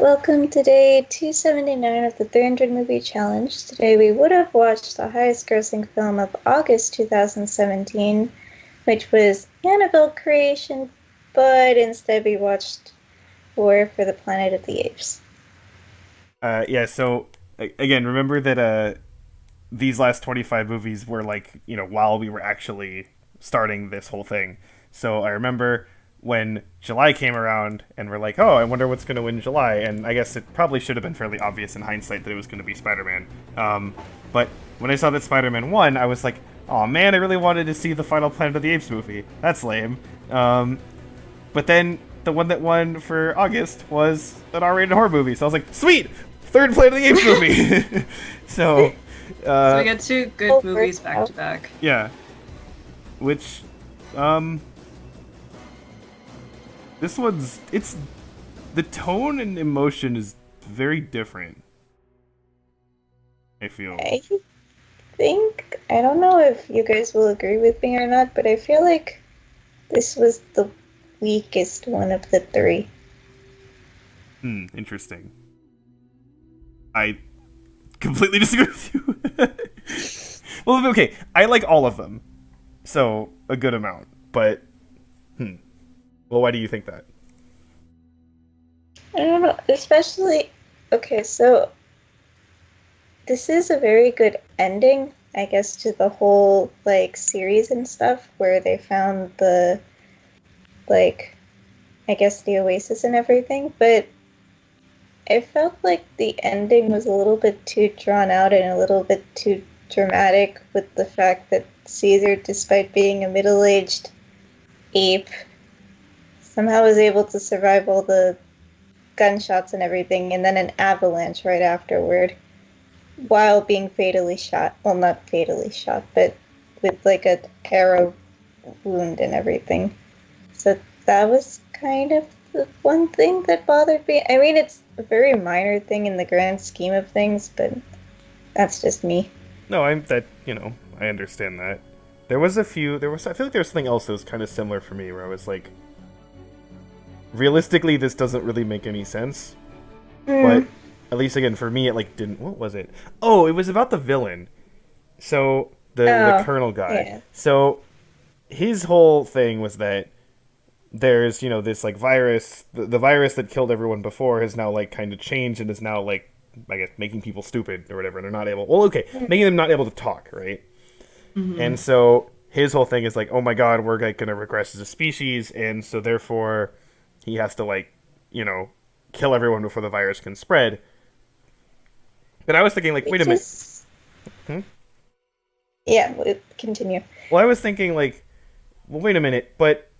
welcome to day 279 of the 300 Movie Challenge. Today we would have watched the highest grossing film of August 2017, which was Annabelle Creation, but instead we watched War for the Planet of the Apes. So again, remember that these last 25 movies were like, while we were actually starting this whole thing. So I remember when July came around and we're like, oh, I wonder what's going to win July. And I guess it probably should have been fairly obvious in hindsight that it was going to be Spider-Man. But when I saw that Spider-Man won, I was like, oh man, I really wanted to see the final Planet of the Apes movie. That's lame. But then the one that won for August was an R-rated horror movie. So I was like, sweet, third Planet of the Apes movie. So So we got two good movies back to back. yeah, which this one's it's the tone and emotion is very different. I feel. I don't know if you guys will agree with me or not, but I feel like this was the weakest one of the three. Interesting. I completely disagree with you. Well, okay, I like all of them, so a good amount. But, well, why do you think that? I don't know, especially, okay, so this is a very good ending, I guess, to the whole, series and stuff, where they found the, I guess the Oasis and everything, but I felt like the ending was a little bit too drawn out and a little bit too dramatic with the fact that Caesar, despite being a middle-aged ape, somehow was able to survive all the gunshots and everything, and then an avalanche right afterward, while being fatally shot. Well, not fatally shot, but with a arrow wound and everything. So that was kind of the one thing that bothered me. I mean, it's a very minor thing in the grand scheme of things, but that's just me. No, I understand that. I feel like there was something else that was kind of similar for me, where I was like, realistically, this doesn't really make any sense. But at least again for me, it didn't. What was it? Oh, it was about the villain. So the Colonel guy. Yeah. So his whole thing was that there's this virus. The virus that killed everyone before has now kind of changed and is now I guess making people stupid or whatever. And they're not able. Well, okay, making them not able to talk, right? Mm-hmm. And so his whole thing is oh my god, we're going to regress as a species, and so therefore he has to kill everyone before the virus can spread. But I was thinking wait a minute. Yeah, continue. Well, I was thinking well, wait a minute, but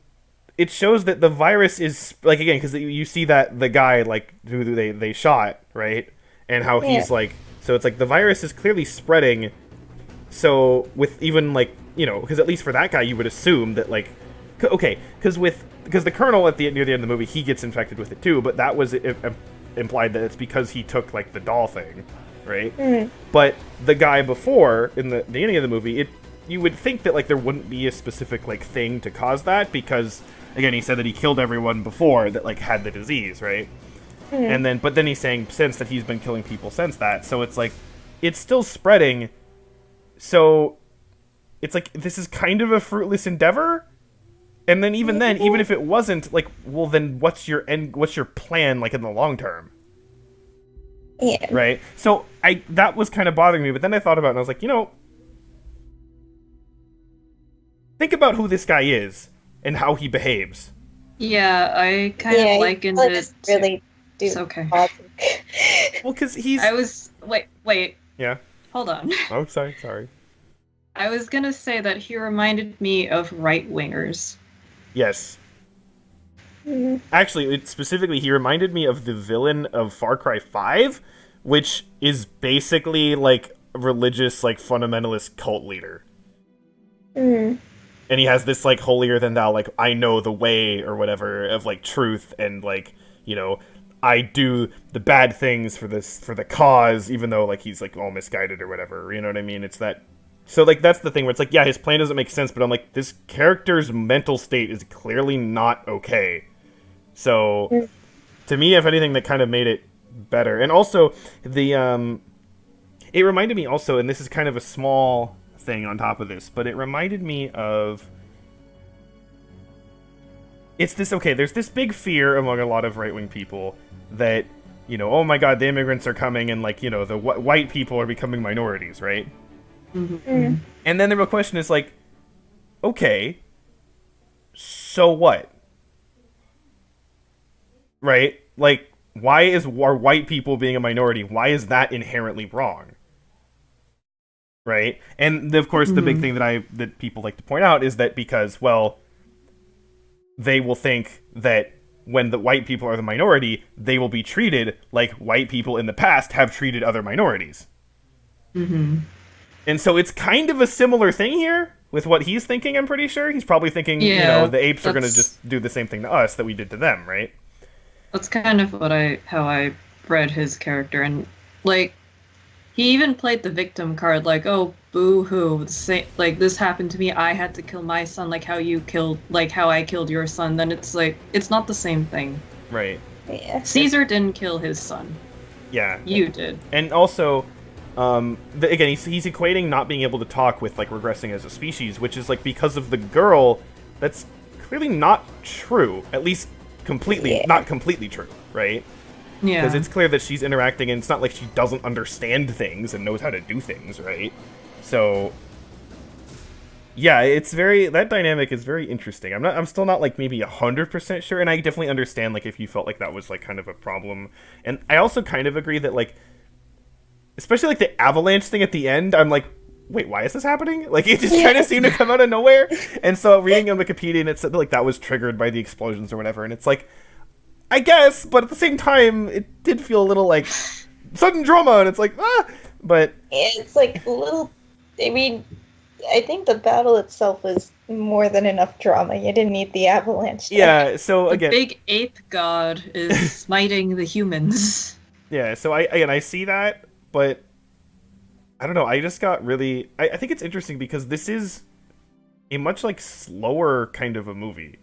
it shows that the virus is again, because you see that the guy who they shot, right, and how he's so it's the virus is clearly spreading. So with even because at least for that guy you would assume that okay, because the Colonel near the end of the movie, he gets infected with it too, but that was implied that it's because he took the doll thing, right? But the guy before in the beginning of the movie, you would think that there wouldn't be a specific thing to cause that, because again he said that he killed everyone before that had the disease, right? But then he's saying since that he's been killing people since that, so it's it's still spreading. So it's this is kind of a fruitless endeavor. And then even if it wasn't, well, then what's your plan in the long term? Yeah. Right? So that was kind of bothering me, but then I thought about it and I was think about who this guy is and how he behaves. Yeah, I kind of likened it to... Really do it's okay. Well, because he's... Wait. Yeah. Hold on. Oh, sorry. I was gonna say that he reminded me of right-wingers. Yes. Actually, specifically, he reminded me of the villain of Far Cry 5, which is basically a religious, fundamentalist cult leader. And he has this holier than thou, I know the way or whatever of truth, and I do the bad things for the cause, even though he's all misguided or whatever. You know what I mean? It's that. So that's the thing where it's yeah, his plan doesn't make sense, but I'm this character's mental state is clearly not okay. So to me, if anything, that kind of made it better. And also the it reminded me also, and this is kind of a small thing on top of this, but it reminded me of there's this big fear among a lot of right-wing people that, oh my god, the immigrants are coming and, like, the white people are becoming minorities, right? Mm. And then the real question is, like, okay, so what? Right? Like, why are white people being a minority, why is that inherently wrong? Right? And, of course, the big thing that people like to point out is that because, well, they will think that when the white people are the minority, they will be treated like white people in the past have treated other minorities. Mm-hmm. And so it's kind of a similar thing here with what he's thinking, I'm pretty sure. He's probably thinking, the apes are going to just do the same thing to us that we did to them, right? That's kind of how I read his character. And, like, he even played the victim card, like, oh, boo-hoo, like, this happened to me, I had to kill my son, like how I killed your son. Then it's like, it's not the same thing. Right. Yeah. Caesar didn't kill his son. Yeah. You did. And also, again, he's equating not being able to talk with, like, regressing as a species, which is, like, because of the girl, that's clearly not true. At least not completely true, right? Yeah. Because it's clear that she's interacting, and it's not like she doesn't understand things and knows how to do things, right? So, yeah, that dynamic is very interesting. I'm still not, like, maybe 100% sure, and I definitely understand, like, if you felt like that was, like, kind of a problem. And I also kind of agree that, like, especially, like, the avalanche thing at the end, I'm like, wait, why is this happening? Like, it just kind of seemed to come out of nowhere. And so, reading on Wikipedia, and it said, like, that was triggered by the explosions or whatever, and it's like, I guess, but at the same time, it did feel a little, like, sudden drama, and it's like, but... It's like a little... I mean, I think the battle itself was more than enough drama. You didn't need the avalanche. Yeah, so, again... The big ape god is smiting the humans. Yeah, so I see that, but... I don't know, I just got really... I think it's interesting because this is a much, like, slower kind of a movie.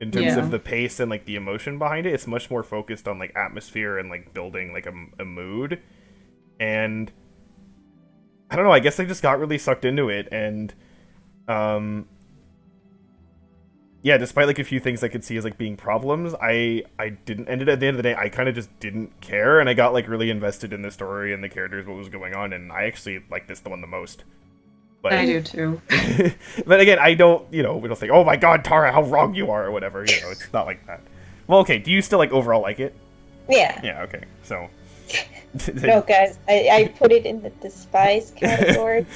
In terms of the pace and, like, the emotion behind it. It's much more focused on, like, atmosphere and, like, building, like, a mood. And I don't know, I guess I just got really sucked into it. And, yeah, despite, like, a few things I could see as, like, being problems, I didn't... And at the end of the day, I kind of just didn't care. And I got, like, really invested in the story and the characters, what was going on. And I actually like this the one the most. But, I do too. But again, I don't, we don't think, oh my god, Tara, how wrong you are, or whatever, it's not like that. Well, okay, do you still, like, overall like it? Yeah. Yeah, okay, so. No, guys, I put it in the despise category.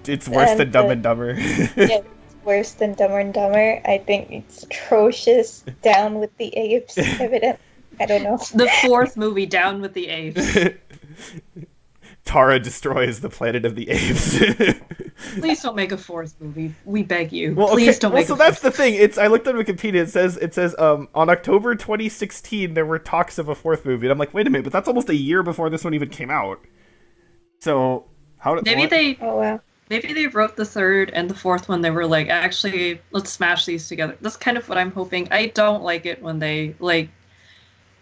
It's worse than Dumb and Dumber. Yeah, it's worse than Dumber and Dumber. I think it's atrocious. Down with the apes, evident. I don't know. The fourth movie, Down with the Apes. Tara destroys the planet of the apes. Please don't make a fourth movie. We beg you. Well, Please don't make so that's the thing. I looked at Wikipedia. It says on October 2016 there were talks of a fourth movie. And I'm like, wait a minute, but that's almost a year before this one even came out. So how did Oh wow. Maybe they wrote the third and the fourth one. They were like, actually, let's smash these together. That's kind of what I'm hoping. I don't like it when they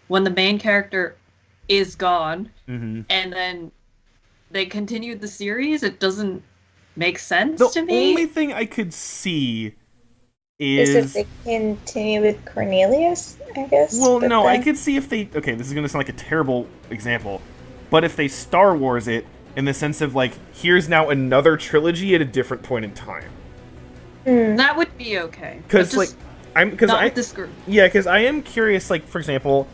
when the main character is gone and then they continued the series. It doesn't make sense to me. The only thing I could see is if they continue with Cornelius, I guess. Well, no, I could see if they... Okay, this is going to sound like a terrible example, but if they Star Wars it in the sense of, like, here's now another trilogy at a different point in time. That would be okay. Because, like, with this group. Yeah, because I am curious, like, for example,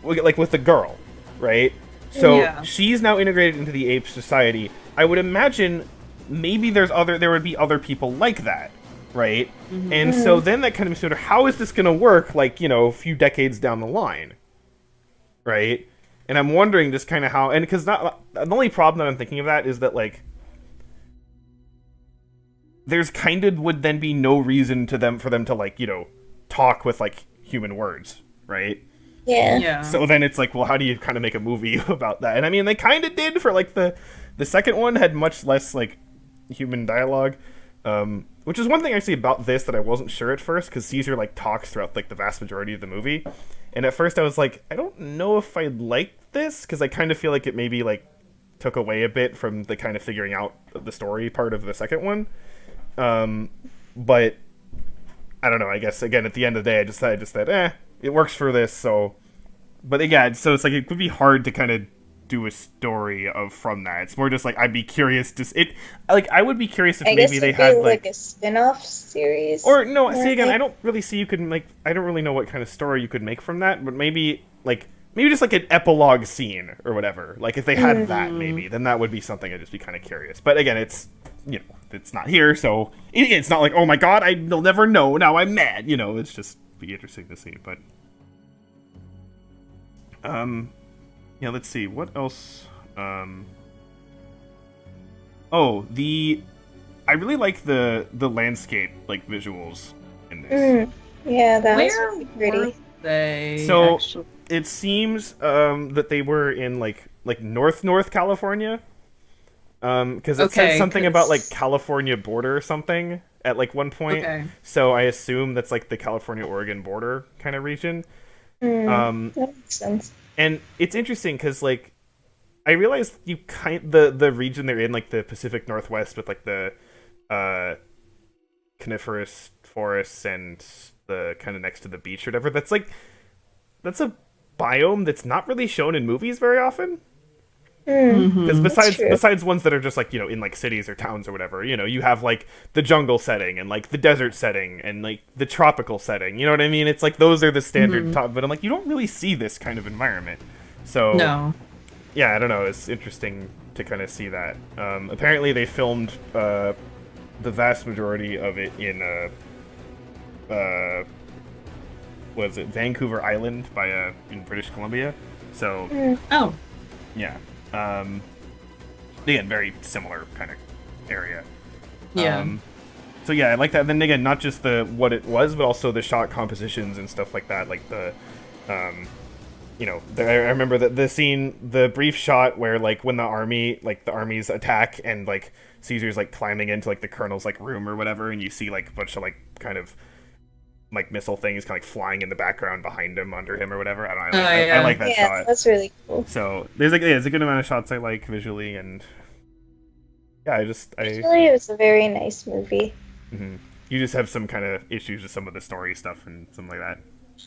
like with the girl, right? So she's now integrated into the ape society. I would imagine maybe there would be other people like that, right? And so then that kind of makes me wonder, how is this going to work, like, a few decades down the line, right? And I'm wondering just kind of how, and because the only problem that I'm thinking of that is that, like, there's kind of would then be no reason for them to, like, talk with, like, human words, right? Yeah. So then it's like, well, how do you kind of make a movie about that? And I mean, they kind of did for, like, the second one had much less, like, human dialogue, Which is one thing actually about this that I wasn't sure at first, because Caesar like talks throughout like the vast majority of the movie, and at first I was like, I don't know if I like this, because I kind of feel like it maybe like took away a bit from the kind of figuring out the story part of the second one. But I don't know. I guess again at the end of the day, I just thought, it works for this. So, but yeah, so it's like it would be hard to kind of do a story of from that. It's more just like I'd be curious I would be curious if maybe they had like a spin-off series. Or no, see again, I don't really see I don't really know what kind of story you could make from that, but maybe just like an epilogue scene or whatever. Like if they had that, maybe then that would be something I'd just be kind of curious. But again, it's it's not here, so it's not like, oh my god, I'll never know. Now I'm mad. It's just be interesting to see. But yeah, let's see what else. I really like the landscape like visuals in this. Yeah, that was Where really pretty. were they? So actually? it seems that they were in like North California. Because it says something about like California border or something at like one point. Okay. So I assume that's like the California-Oregon border kind of region. That makes sense. And it's interesting because like I realized the region they're in, like the Pacific Northwest with like the coniferous forests and the kind of next to the beach or whatever. That's a biome that's not really shown in movies very often. Because besides ones that are just like in like cities or towns or whatever, you have like the jungle setting and like the desert setting and like the tropical setting. You know what I mean? It's like those are the standard top, but I'm like, you don't really see this kind of environment. So No. yeah, I don't know. It's interesting to kind of see that. Apparently, they filmed the vast majority of it in was it Vancouver Island in British Columbia. So Oh. yeah. Again, very similar kind of area. Yeah. So yeah, I like that. And then again, not just what it was, but also the shot compositions and stuff like that. Like I remember the scene, the brief shot where like when the armies attack and like Caesar's like climbing into like the colonel's like room or whatever, and you see like a bunch of like kind of like missile things kind of like flying in the background behind him, under him or whatever. I don't know. I like that shot. That's really cool. So there's there's a good amount of shots I like visually, and yeah, Visually, it was a very nice movie. Mm-hmm. You just have some kind of issues with some of the story stuff and something like that.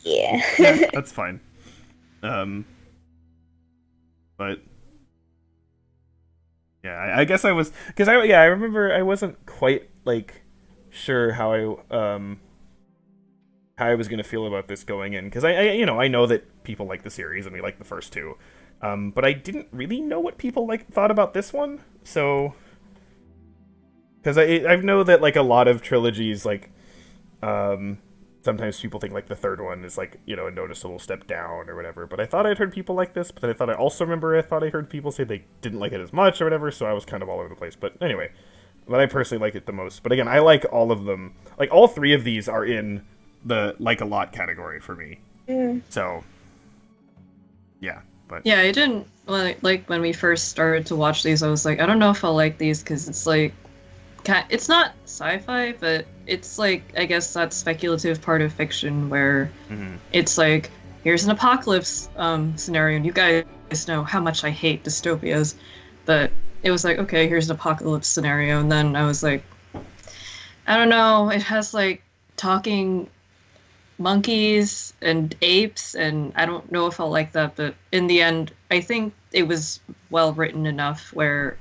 Yeah. That's fine. But yeah, I guess I was because I remember I wasn't quite like sure how I was gonna feel about this going in, because I know that people like the series and we like the first two, but I didn't really know what people thought about this one. So because I know that like a lot of trilogies sometimes people think like the third one is like a noticeable step down or whatever, but I thought I'd heard people like this, but then I thought I heard people say they didn't like it as much or whatever, so I was kind of all over the place. But anyway, but I personally like it the most. But again, I like all of them. Like all three of these are in the like a lot category for me. So yeah, but yeah, I didn't like when we first started to watch these. I was like, I don't know if I'll like these because it's like it's not sci-fi, but it's like I guess that speculative part of fiction where it's like here's an apocalypse scenario, and you guys know how much I hate dystopias, but it was like, okay, here's an apocalypse scenario, and then I was like, I don't know, it has like talking monkeys and apes, and I don't know if I'll like that, but in the end, I think it was well written enough where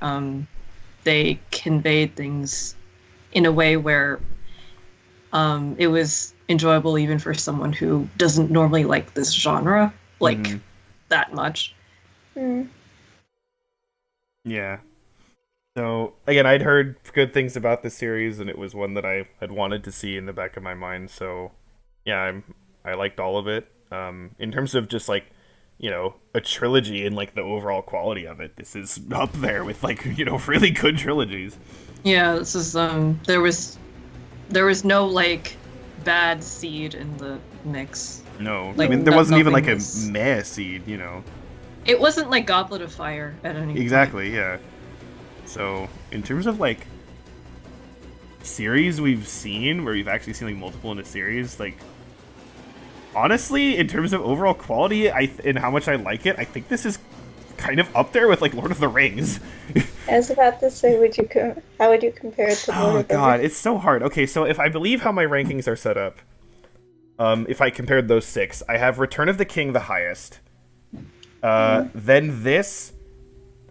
they conveyed things in a way where it was enjoyable even for someone who doesn't normally like this genre that much. Yeah. So again, I'd heard good things about this series, and it was one that I had wanted to see in the back of my mind. So yeah, I liked all of it. In terms of just like a trilogy and like the overall quality of it, this is up there with like really good trilogies. Yeah, this is there was no like bad seed in the mix. No, like, I mean there wasn't even like a was... meh seed, It wasn't like Goblet of Fire at any exactly point. Yeah. So in terms of like series we've seen, where we've actually seen like multiple in a series, like honestly, in terms of overall quality, and how much I like it, I think this is kind of up there with like Lord of the Rings. I was about to say, how would you compare it to Lord Oh of the god, Rings? it's so hard. Okay, so if I believe how my rankings are set up, if I compared those six, I have Return of the King the highest. Then this,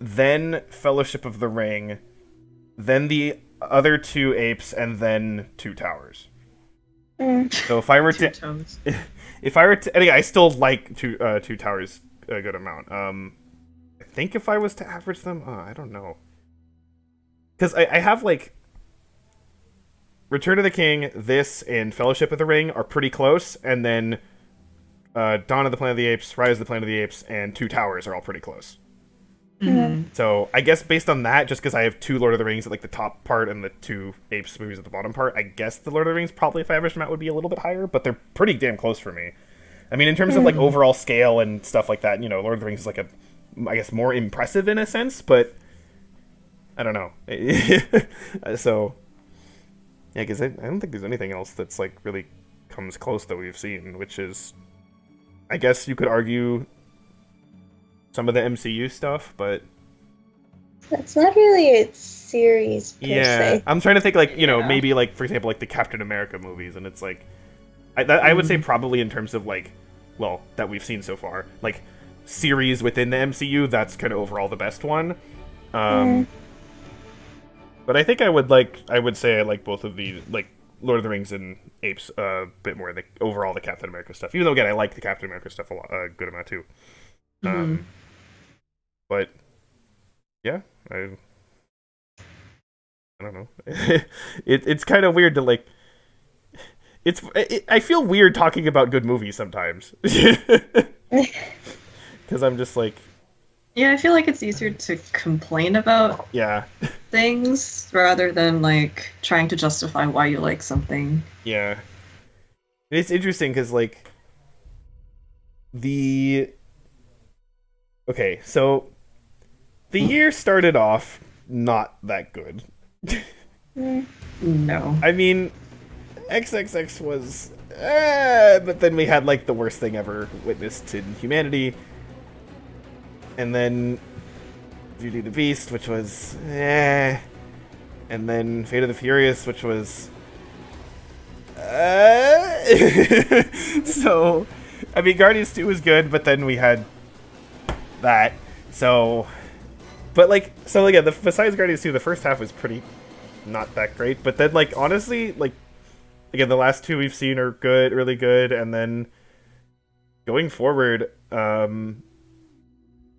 then Fellowship of the Ring, then the other two Apes, and then Two Towers. So if I were Two to, toes. if I were to, anyway, I still like Two Towers a good amount. I think if I was to average them, I don't know, because I have like Return of the King, this, and Fellowship of the Ring are pretty close, and then Dawn of the Planet of the Apes, Rise of the Planet of the Apes, and Two Towers are all pretty close. Mm-hmm. So I guess based on that, just because I have two Lord of the Rings at like the top part and the two Apes movies at the bottom part, I guess the Lord of the Rings probably, if I averaged them out, would be a little bit higher, but they're pretty damn close for me. I mean, in terms of like overall scale and stuff like that, Lord of the Rings is like I guess more impressive in a sense, but I don't know. So yeah, because I don't think there's anything else that's like really comes close that we've seen, which is, I guess you could argue, some of the MCU stuff, but That's not really a series per yeah, se. I'm trying to think like Yeah. maybe like for example like the Captain America movies, and it's like I would say probably in terms of like, well, that we've seen so far, like series within the MCU, that's kind of overall the best one. But I think I would say I like both of the, like Lord of the Rings and Apes a bit more than overall the Captain America stuff. Even though again I like the Captain America stuff a good amount too. But yeah, I don't know. It's kind of weird to like. I feel weird talking about good movies sometimes because I'm just like, Yeah, I feel like it's easier to complain about yeah, things rather than like trying to justify why you like something. yeah. It's interesting because like the okay, so the year started off not that good. No. I mean, XXX was, but then we had like the worst thing ever witnessed in humanity, and then Beauty and the Beast, which was, and then Fate of the Furious, which was, so, I mean, Guardians 2 was good, but then we had that, so, but like, so again, besides Guardians 2, the first half was pretty not that great, but then like, honestly, like, again, the last two we've seen are good, really good, and then going forward,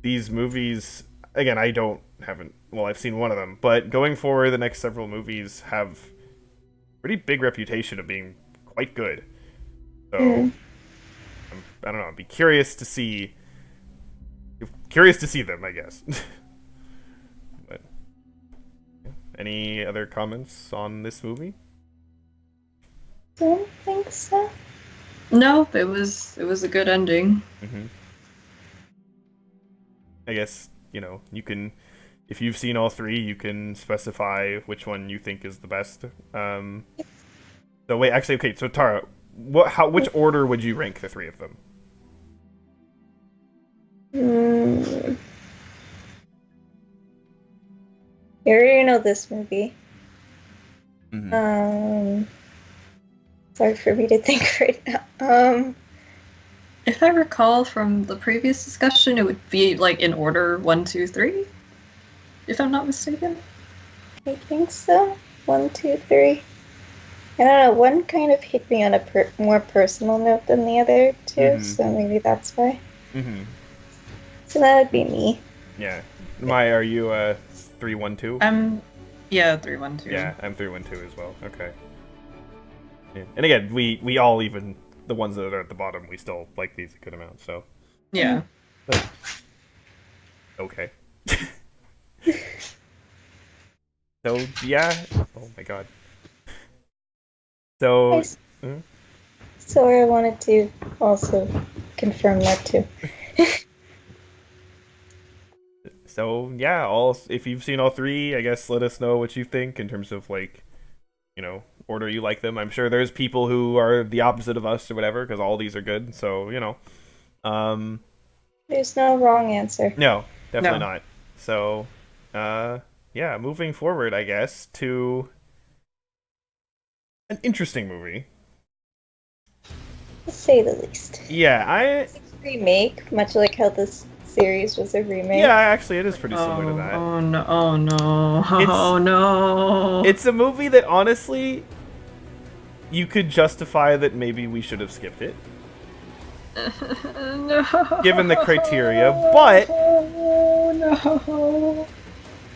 these movies, again, I've seen one of them, but going forward, the next several movies have pretty big reputation of being quite good. So, I don't know, I'd be curious to see them, I guess. But, yeah. Any other comments on this movie? Don't think so. No, it was a good ending. I guess, you can, if you've seen all three, you can specify which one you think is the best. So wait, actually, okay, so Tara, which order would you rank the three of them? You already know this movie. Sorry for me to think right now. If I recall from the previous discussion, it would be like in order 1, 2, 3, if I'm not mistaken. I think so. 1, 2, 3. I don't know. One kind of hit me on a more personal note than the other two, so maybe that's why. So that would be me. Yeah. Maya, are you 3, 1, 2? Yeah, 3, 1, 2. Yeah, I'm 3, 1, 2 as well. Okay. Yeah. And again, we all, even the ones that are at the bottom, we still like these a good amount. So Yeah. but, okay. So yeah. Oh my god. So. Sorry, I wanted to also confirm that too. So yeah, if you've seen all three, I guess let us know what you think in terms of like order you like them. I'm sure there's people who are the opposite of us or whatever, because all these are good. So There's no wrong answer. no, definitely No. not. So, yeah, moving forward, I guess to an interesting movie. To say the least. Yeah, It's a remake, much like how this series was a remake. yeah, actually, it is pretty similar to that. Oh no! Oh no! It's- Oh no! It's a movie that honestly, you could justify that maybe we should have skipped it, No. given the criteria, but no.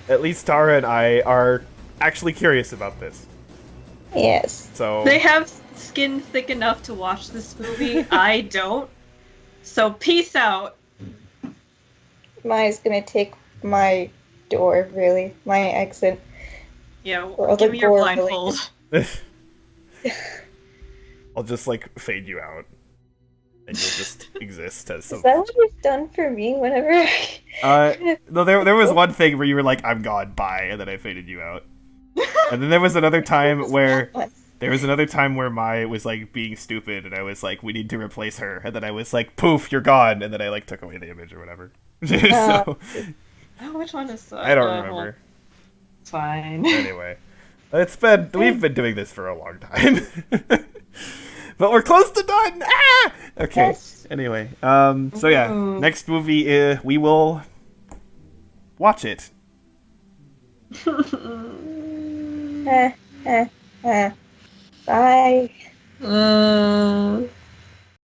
at least Tara and I are actually curious about this. Yes. So They have skin thick enough to watch this movie. I don't. So peace out. Maya's gonna take my door, really. My exit. Yeah, Or give the me your gore blindfold. I'll just fade you out, and you'll just exist as Is some. that what you've done for me whenever No, there was one thing where you were like, "I'm gone, bye," and then I faded you out. And then there was another time where Mai was being stupid, and I was like, "We need to replace her," and then I was like, "Poof, you're gone," and then I took away the image or whatever. So Oh, which one is that? I don't remember. It's fine. Anyway, we've been doing this for a long time, but we're close to done. Ah! Okay. Yes. Anyway, so yeah, Ooh. next movie we will watch it. Bye. Uh...